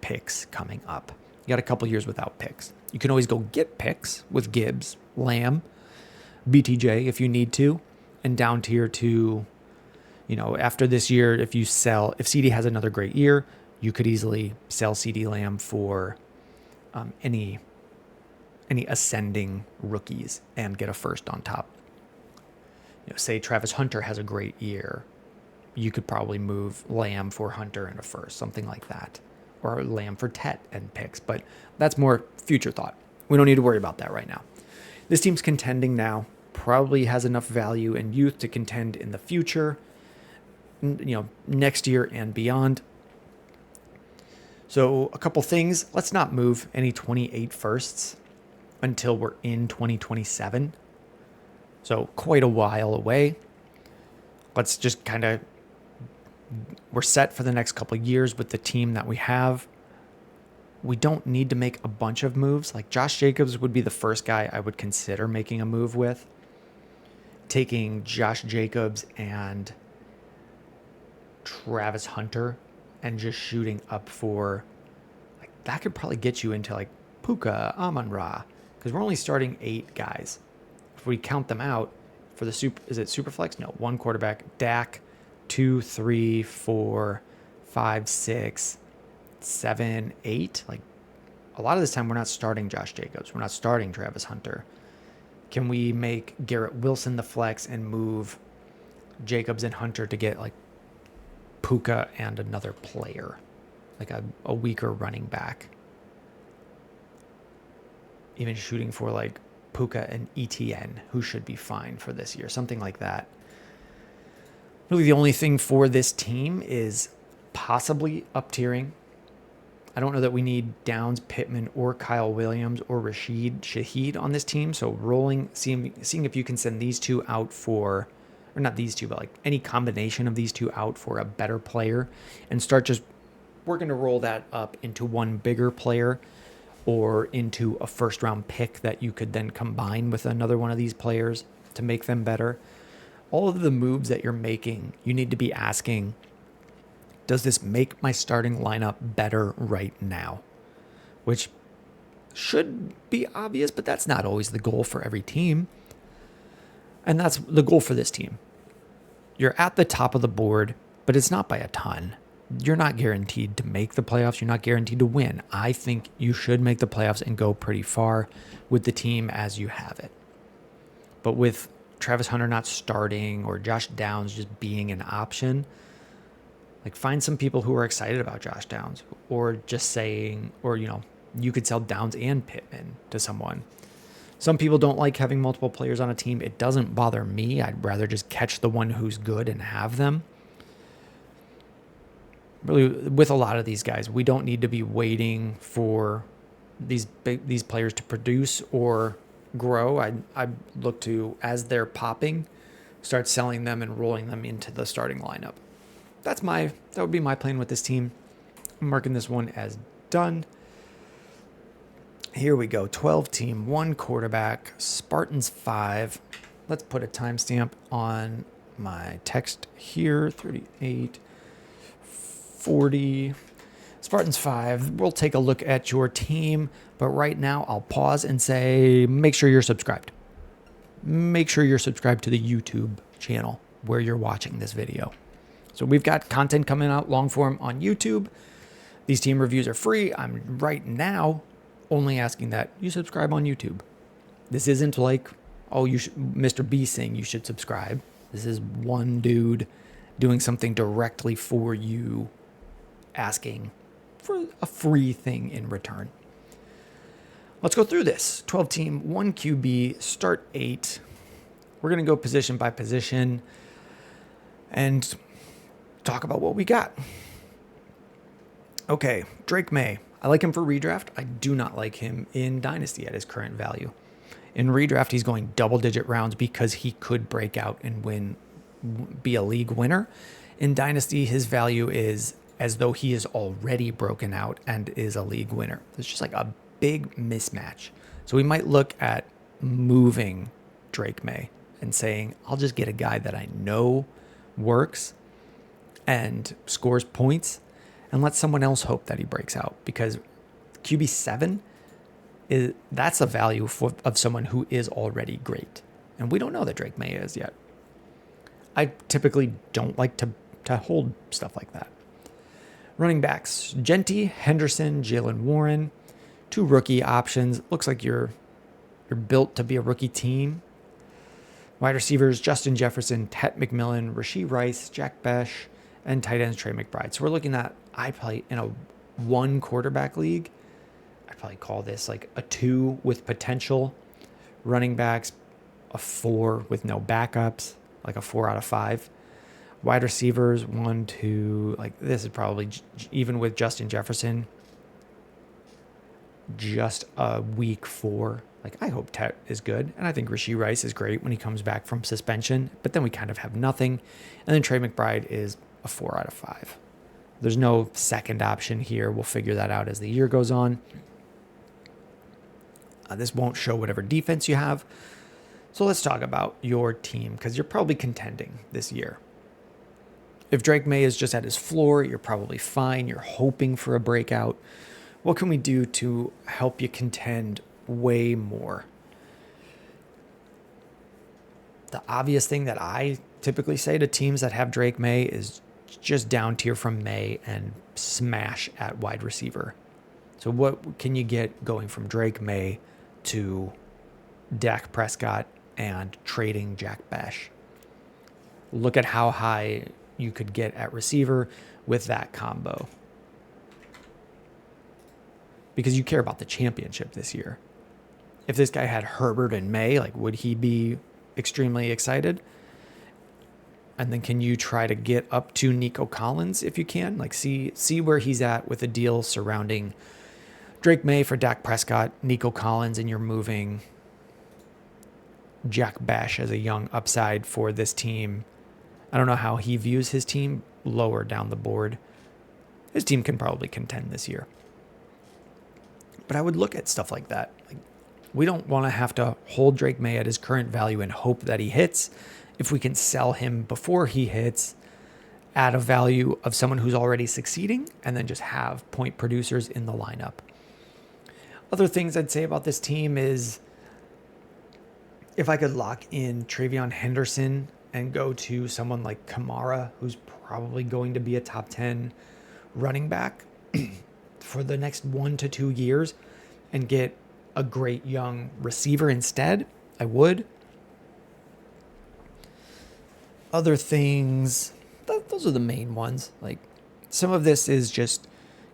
picks coming up. You got a couple years without picks. You can always go get picks with Gibbs, Lamb, BTJ if you need to, and down tier to, after this year, if CD has another great year, you could easily sell CD Lamb for any ascending rookies and get a first on top. Say Travis Hunter has a great year, you could probably move Lamb for Hunter and a first, something like that, or Lamb for Tet and picks. But that's more future thought. We don't need to worry about that right now. This team's contending now, probably has enough value and youth to contend in the future, next year and beyond. So a couple things. Let's not move any 28 firsts until we're in 2027. So quite a while away. Let's just we're set for the next couple of years with the team that we have. We don't need to make a bunch of moves. Like Josh Jacobs would be the first guy I would consider making a move with. Taking Josh Jacobs and Travis Hunter and just shooting up for, that could probably get you into Puka, Amon-Ra, because we're only starting 8 guys. If we count them out for is it Superflex? No, 1 quarterback, Dak, 2, 3, 4, 5, 6, 7, 8. A lot of this time we're not starting Josh Jacobs. We're not starting Travis Hunter. Can we make Garrett Wilson the flex and move Jacobs and Hunter to get Puka and another player, a weaker running back? Even shooting for Puka and ETN, who should be fine for this year, something like that. Really, the only thing for this team is possibly up-tiering. I don't know that we need Downs, Pittman, or Kyle Williams, or Rashid Shaheed on this team. So seeing if you can send these two out for, or not these two, but any combination of these two out for a better player, and start just working to roll that up into one bigger player or into a first-round pick that you could then combine with another one of these players to make them better. All of the moves that you're making, you need to be asking, does this make my starting lineup better right now? Which should be obvious, but that's not always the goal for every team. And that's the goal for this team. You're at the top of the board, but it's not by a ton. You're not guaranteed to make the playoffs. You're not guaranteed to win. I think you should make the playoffs and go pretty far with the team as you have it. But with Travis Hunter not starting or Josh Downs just being an option, find some people who are excited about Josh Downs, or just saying, or, you could sell Downs and Pittman to someone. Some people don't like having multiple players on a team. It doesn't bother me. I'd rather just catch the one who's good and have them. Really, with a lot of these guys, we don't need to be waiting for these players to produce or grow. I look to, as they're popping, start selling them and rolling them into the starting lineup. That would be my plan with this team. I'm marking this one as done. Here we go. 12 team, 1 quarterback, Spartans 5. Let's put a timestamp on my text here. 38, 40. Spartans 5. We'll take a look at your team, but right now I'll pause and say, make sure you're subscribed. Make sure you're subscribed to the YouTube channel where you're watching this video. So we've got content coming out long form on YouTube. These team reviews are free. I'm right now only asking that you subscribe on YouTube. This isn't Mr. B saying you should subscribe. This is one dude doing something directly for you, asking for a free thing in return. Let's go through this. 12 team, 1 QB, start 8. We're going to go position by position and talk about what we got. Okay, Drake May. I like him for redraft. I do not like him in Dynasty at his current value. In redraft, he's going double-digit rounds because he could break out and be a league winner. In Dynasty, his value is as though he is already broken out and is a league winner. It's just like a big mismatch. So we might look at moving Drake May and saying, I'll just get a guy that I know works and scores points and let someone else hope that he breaks out, because QB7 that's a value of someone who is already great. And we don't know that Drake May is yet. I typically don't like to hold stuff like that. Running backs, Genty, Henderson, Jalen Warren, 2 rookie options. Looks like you're built to be a rookie team. Wide receivers, Justin Jefferson, Tet McMillan, Rashee Rice, Jack Besh, and tight ends, Trey McBride. So we're looking at, I probably in a 1 quarterback league, I'd probably call this like a 2 with potential. Running backs, a 4 with no backups, like a 4 out of 5. Wide receivers, 1, 2, like this is probably, even with Justin Jefferson, just a week 4. Like, I hope Tet is good, and I think Rashee Rice is great when he comes back from suspension, but then we kind of have nothing. And then Trey McBride is a 4 out of 5. There's no second option here. We'll figure that out as the year goes on. This won't show whatever defense you have. So let's talk about your team, because you're probably contending this year. If Drake May is just at his floor, you're probably fine. You're hoping for a breakout. What can we do to help you contend way more? The obvious thing that I typically say to teams that have Drake May is just down tier from May and smash at wide receiver. So what can you get going from Drake May to Dak Prescott and trading Jack Besh? Look at how high you could get at receiver with that combo, because you care about the championship this year. If this guy had Herbert and May, like, would he be extremely excited? And then can you try to get up to Nico Collins if you can? Like, see where he's at with a deal surrounding Drake May for Dak Prescott, Nico Collins, and you're moving Jack Besh as a young upside for this team. I don't know how he views his team lower down the board. His team can probably contend this year. But I would look at stuff like that. Like, we don't want to have to hold Drake May at his current value and hope that he hits. If we can sell him before he hits, add a value of someone who's already succeeding, and then just have point producers in the lineup. Other things I'd say about this team is, if I could lock in Travion Henderson and go to someone like Kamara, who's probably going to be a top 10 running back for the next 1 to 2 years, and get a great young receiver instead, I would. Other things, those are the main ones. Like, some of this is just,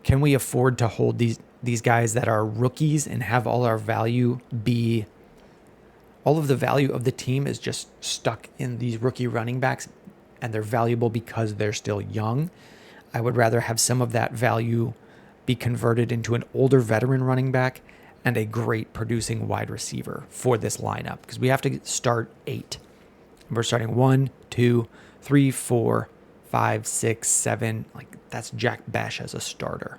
can we afford to hold these guys that are rookies and have all our value be, all of the value of the team is just stuck in these rookie running backs, and they're valuable because they're still young. I would rather have some of that value be converted into an older veteran running back and a great producing wide receiver for this lineup, because we have to start 8. We're starting 1, 2, 3, 4, 5, 6, 7. Like, that's Jack Besh as a starter.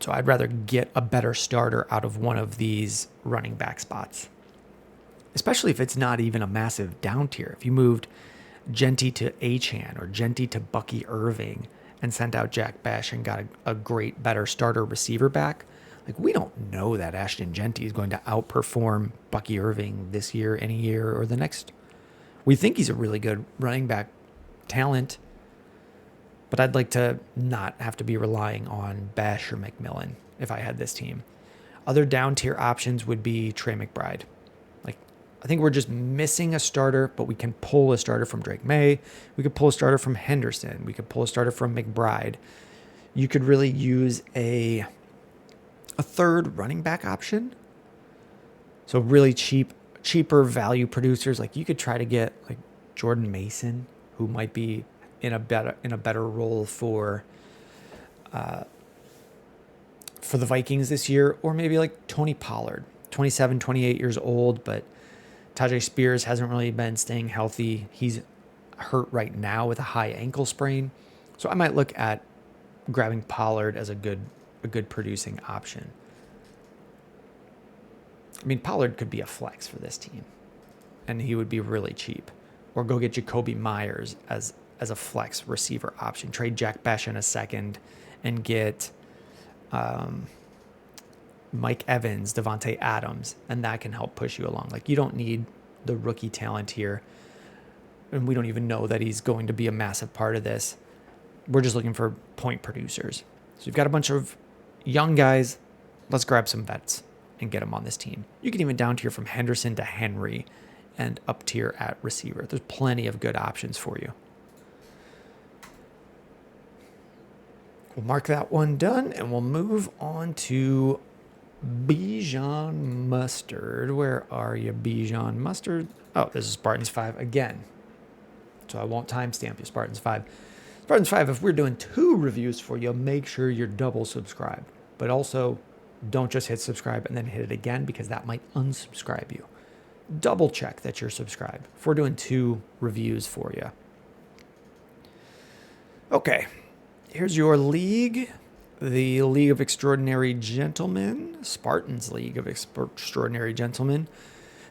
So I'd rather get a better starter out of one of these running back spots, especially if it's not even a massive down tier. If you moved Genty to Achan or Genty to Bucky Irving and sent out Jack Besh and got a great, better starter receiver back, like, we don't know that Ashton Genty is going to outperform Bucky Irving this year, any year, or the next. We think he's a really good running back talent, but I'd like to not have to be relying on Besh or McMillan if I had this team. Other down tier options would be Trey McBride. Like, I think we're just missing a starter, but we can pull a starter from Drake May. We could pull a starter from Henderson. We could pull a starter from McBride. You could really use a third running back option. So really cheaper value producers. Like, you could try to get like Jordan Mason, who might be in a better role for the Vikings this year, or maybe like Tony Pollard, 27, 28 years old, but Tajay Spears hasn't really been staying healthy. He's hurt right now with a high ankle sprain. So I might look at grabbing Pollard as a good producing option. I mean, Pollard could be a flex for this team, and he would be really cheap. Or go get Jacoby Myers as a flex receiver option. Trade Jack Besh in a second and get Mike Evans, Devontae Adams, and that can help push you along. Like, you don't need the rookie talent here, and we don't even know that he's going to be a massive part of this. We're just looking for point producers. So you've got a bunch of young guys. Let's grab some vets and get them on this team. You can even down tier from Henderson to Henry and up tier at receiver. There's plenty of good options for you. We'll mark that one done, and we'll move on to Bijan Mustard. Where are you, Bijan Mustard? Oh, this is Spartans 5 again. So I won't timestamp you, Spartans 5. Spartans 5, if we're doing 2 reviews for you, make sure you're double subscribed. But also, don't just hit subscribe and then hit it again, because that might unsubscribe you. Double check that you're subscribed if we're doing 2 reviews for you. Okay, here's your league. The League of Extraordinary Gentlemen, Spartans League of Extraordinary Gentlemen.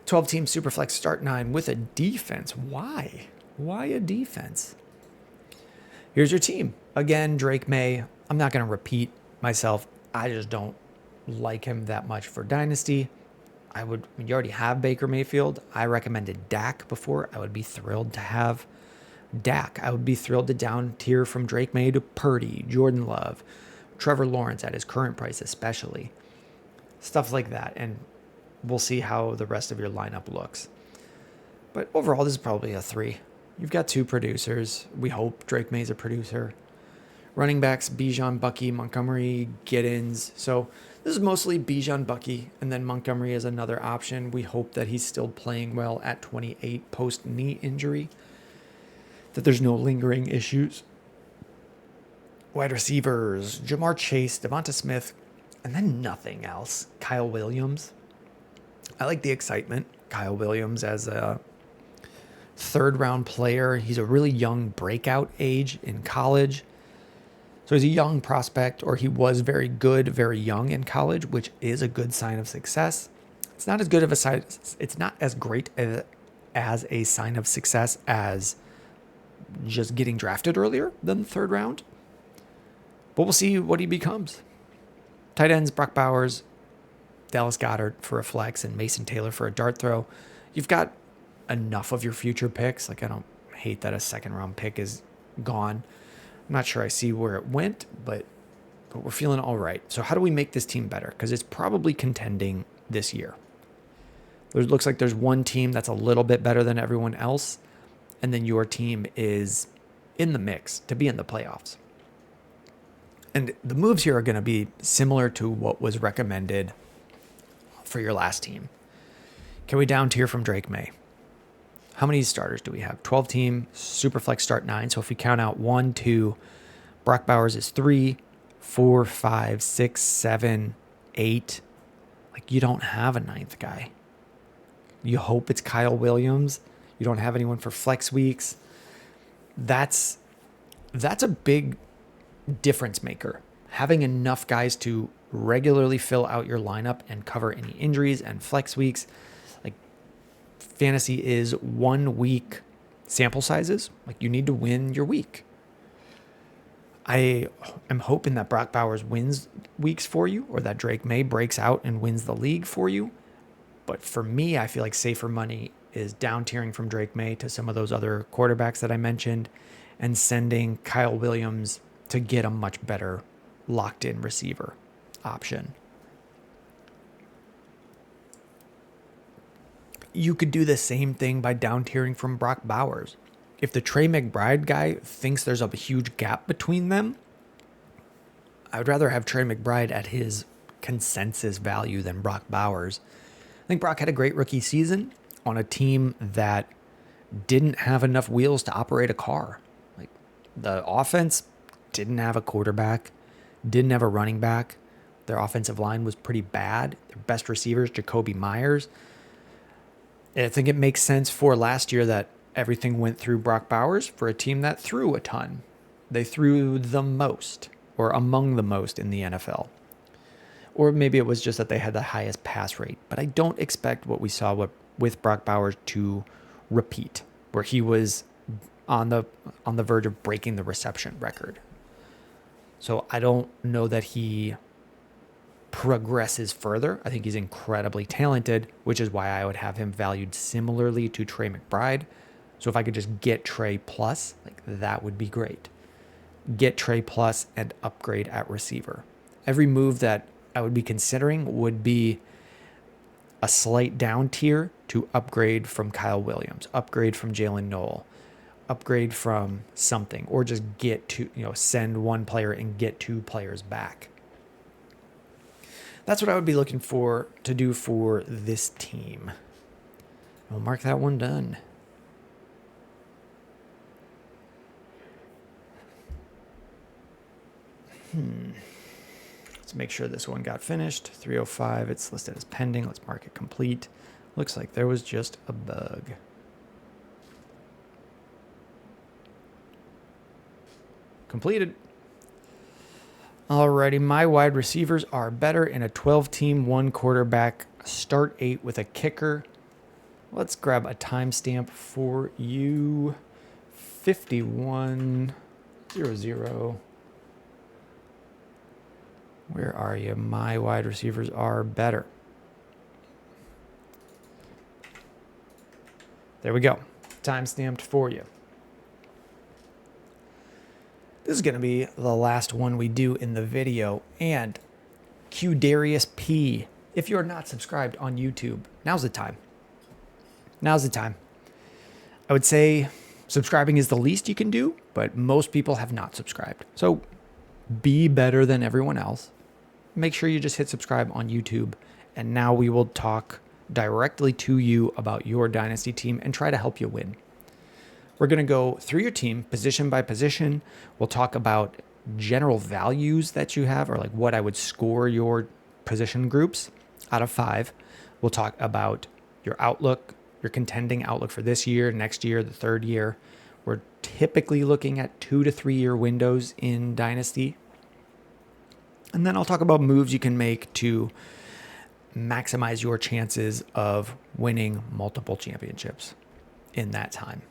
12-team Superflex Start 9 with a defense. Why? Why a defense? Here's your team. Again, Drake May. I'm not going to repeat myself. I just don't like him that much for Dynasty. You already have Baker Mayfield. I recommended Dak before. I would be thrilled to have Dak. I would be thrilled to down tier from Drake May to Purdy, Jordan Love, Trevor Lawrence at his current price especially. Stuff like that. And we'll see how the rest of your lineup looks. But overall, this is probably a 3. You've got 2 producers. We hope Drake May's a producer. Running backs, Bijan, Bucky, Montgomery, Giddens. So this is mostly Bijan, Bucky, and then Montgomery is another option. We hope that he's still playing well at 28 post-knee injury, that there's no lingering issues. Wide receivers, Jamar Chase, Devonta Smith, and then nothing else. Kyle Williams. I like the excitement. Kyle Williams as a 3rd-round player. He's a really young breakout age in college. So he's a young prospect, or he was very good, very young in college, which is a good sign of success. It's not as good of a sign. It's not as great as a sign of success as just getting drafted earlier than the 3rd round. But we'll see what he becomes. Tight ends, Brock Bowers, Dallas Goedert for a flex, and Mason Taylor for a dart throw. You've got enough of your future picks. Like, I don't hate that a 2nd-round pick is gone. I'm not sure I see where it went, but we're feeling all right. So how do we make this team better? Because it's probably contending this year. It looks like there's one team that's a little bit better than everyone else, and then your team is in the mix to be in the playoffs. And the moves here are going to be similar to what was recommended for your last team. Can we down tier from Drake May? How many starters do we have? 12-team, Superflex Start 9. So if we count out 1, 2, Brock Bowers is 3, 4, 5, 6, 7, 8. Like, you don't have a 9th guy. You hope it's Kyle Williams. You don't have anyone for flex weeks. That's a big difference maker. Having enough guys to regularly fill out your lineup and cover any injuries and flex weeks. Fantasy is 1 week sample sizes. Like, you need to win your week. I am hoping that Brock Bowers wins weeks for you, or that Drake May breaks out and wins the league for you. But for me, I feel like safer money is down tiering from Drake May to some of those other quarterbacks that I mentioned and sending Kyle Williams to get a much better locked in receiver option. You could do the same thing by down tiering from Brock Bowers. If the Trey McBride guy thinks there's a huge gap between them, I would rather have Trey McBride at his consensus value than Brock Bowers. I think Brock had a great rookie season on a team that didn't have enough wheels to operate a car. Like, the offense didn't have a quarterback, didn't have a running back. Their offensive line was pretty bad. Their best receivers, Jacoby Myers. I think it makes sense for last year that everything went through Brock Bowers for a team that threw a ton. They threw the most, or among the most in the NFL. Or maybe it was just that they had the highest pass rate. But I don't expect what we saw with Brock Bowers to repeat, where he was on the verge of breaking the reception record. So I don't know that he progresses further. I think he's incredibly talented, which is why I would have him valued similarly to Trey McBride. So if I could just get Trey plus, like that would be great. Get Trey plus and upgrade at receiver. Every move that I would be considering would be a slight down tier to upgrade from Kyle Williams, upgrade from Jalen Noel, upgrade from something, or just get to, send one player and get two players back. That's what I would be looking for to do for this team. I'll mark that one done. Let's make sure this one got finished. 305, it's listed as pending. Let's mark it complete. Looks like there was just a bug. Completed. Alrighty, my wide receivers are better in a 12-team, one quarterback, start 8 with a kicker. Let's grab a timestamp for you. 5100. Where are you? My wide receivers are better. There we go. Timestamped for you. This is going to be the last one we do in the video. And QdariousP, if you're not subscribed on YouTube, now's the time. Now's the time. I would say subscribing is the least you can do, but most people have not subscribed. So be better than everyone else. Make sure you just hit subscribe on YouTube. And now we will talk directly to you about your dynasty team and try to help you win. We're going to go through your team position by position. We'll talk about general values that you have, or like what I would score your position groups out of 5. We'll talk about your outlook, your contending outlook for this year, next year, the third year. We're typically looking at 2 to 3 year windows in dynasty. And then I'll talk about moves you can make to maximize your chances of winning multiple championships in that time.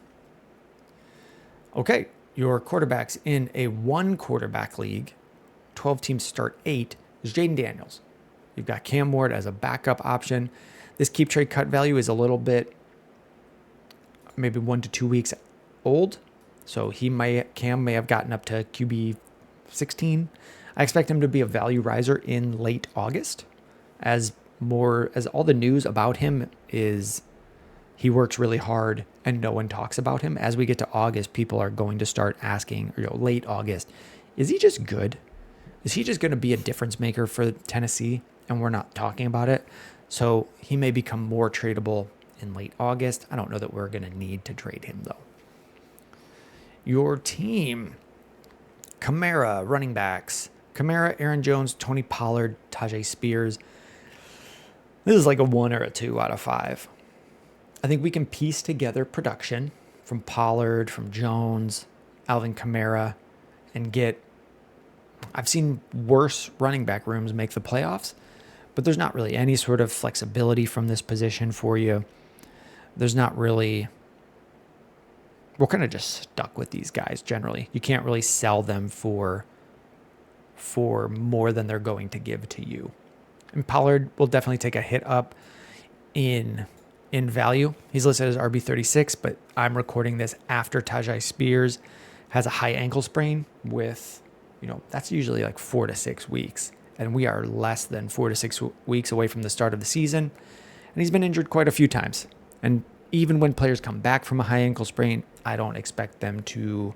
Okay, your quarterbacks in a 1 quarterback league, 12 teams start 8, is Jaden Daniels. You've got Cam Ward as a backup option. This keep trade cut value is a little bit, maybe 1 to 2 weeks old. So Cam may have gotten up to QB 16. I expect him to be a value riser in late August, as all the news about him is he works really hard and no one talks about him. As we get to August, people are going to start asking, late August, is he just good? Is he just going to be a difference maker for Tennessee? And we're not talking about it. So he may become more tradable in late August. I don't know that we're going to need to trade him, though. Your team, Kamara, running backs. Kamara, Aaron Jones, Tony Pollard, Tajay Spears. This is like a 1 or a 2 out of 5. I think we can piece together production from Pollard, from Jones, Alvin Kamara, and I've seen worse running back rooms make the playoffs, but there's not really any sort of flexibility from this position for you. There's not really, we're kind of just stuck with these guys generally. You can't really sell them for more than they're going to give to you. And Pollard will definitely take a hit up in value. He's listed as RB36, but I'm recording this after Tajay Spears has a high ankle sprain with, that's usually like 4 to 6 weeks. And we are less than 4 to 6 weeks away from the start of the season. And he's been injured quite a few times. And even when players come back from a high ankle sprain, I don't expect them to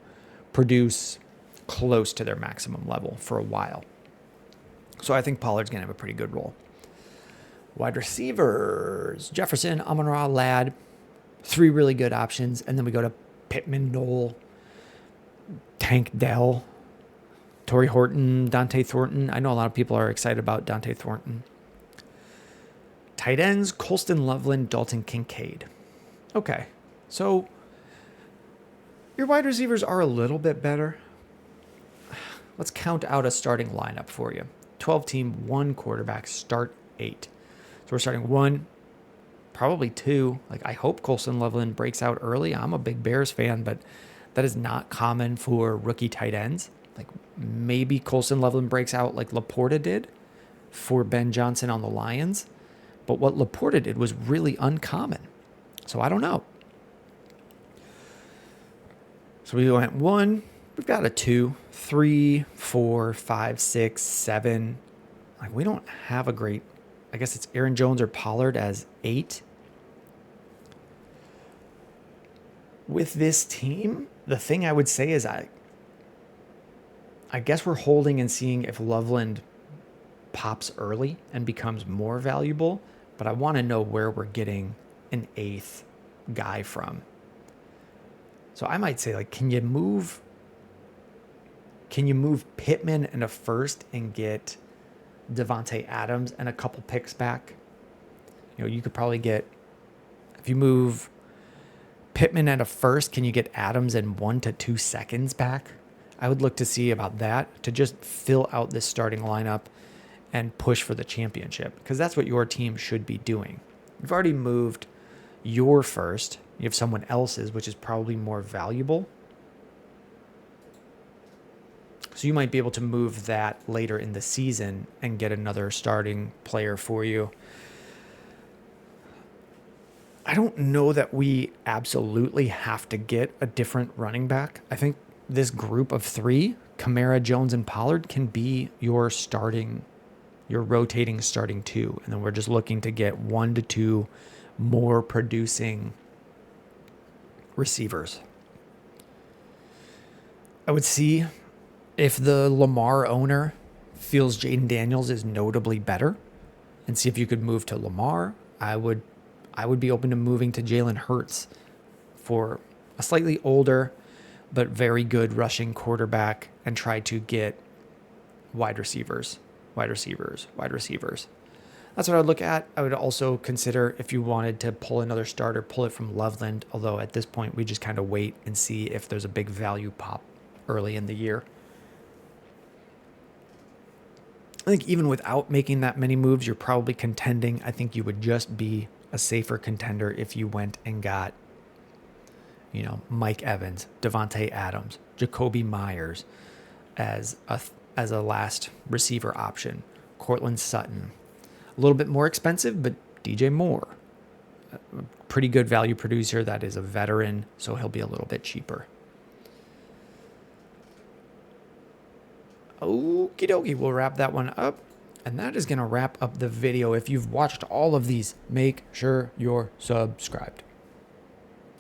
produce close to their maximum level for a while. So I think Pollard's going to have a pretty good role. Wide receivers, Jefferson, Amon-Ra, Ladd, 3 really good options. And then we go to Pittman, Knoll, Tank Dell, Torrey Horton, Dante Thornton. I know a lot of people are excited about Dante Thornton. Tight ends, Colston Loveland, Dalton Kincaid. Okay, so your wide receivers are a little bit better. Let's count out a starting lineup for you. 12 team, 1 quarterback, start 8. So we're starting 1, probably 2. Like, I hope Colson Loveland breaks out early. I'm a big Bears fan, but that is not common for rookie tight ends. Like, maybe Colson Loveland breaks out like Laporta did for Ben Johnson on the Lions. But what Laporta did was really uncommon. So I don't know. So we went 1. We've got a 2, 3, 4, 5, 6, 7. Like, we don't have a great, I guess it's Aaron Jones or Pollard as 8. With this team, the thing I would say is I guess we're holding and seeing if Loveland pops early and becomes more valuable, but I want to know where we're getting an 8th guy from. So I might say, like, can you move Pittman and a 1st and get Devontae Adams and a couple picks back? You know, you could probably get, if you move Pittman and a 1st, can you get Adams and 1 to 2 seconds back? I would look to see about that to just fill out this starting lineup and push for the championship, because that's what your team should be doing. You've already moved your 1st. You have someone else's, which is probably more valuable. So you might be able to move that later in the season and get another starting player for you. I don't know that we absolutely have to get a different running back. I think this group of 3, Kamara, Jones, and Pollard, can be your rotating starting 2. And then we're just looking to get 1 to 2 more producing receivers. I would see if the Lamar owner feels Jaden Daniels is notably better, and see if you could move to Lamar. I would be open to moving to Jalen Hurts for a slightly older but very good rushing quarterback, and try to get wide receivers. That's what I would look at. I would also consider, if you wanted to pull another starter, pull it from Loveland, although at this point we just kind of wait and see if there's a big value pop early in the year. I think even without making that many moves, you're probably contending. I think you would just be a safer contender if you went and got, you know, Mike Evans, Devontae Adams, Jacoby Myers as a last receiver option, Cortland Sutton. A little bit more expensive, but DJ Moore, a pretty good value producer that is a veteran, so he'll be a little bit cheaper. Okie dokie, we'll wrap that one up. And that is going to wrap up the video. If you've watched all of these, make sure you're subscribed.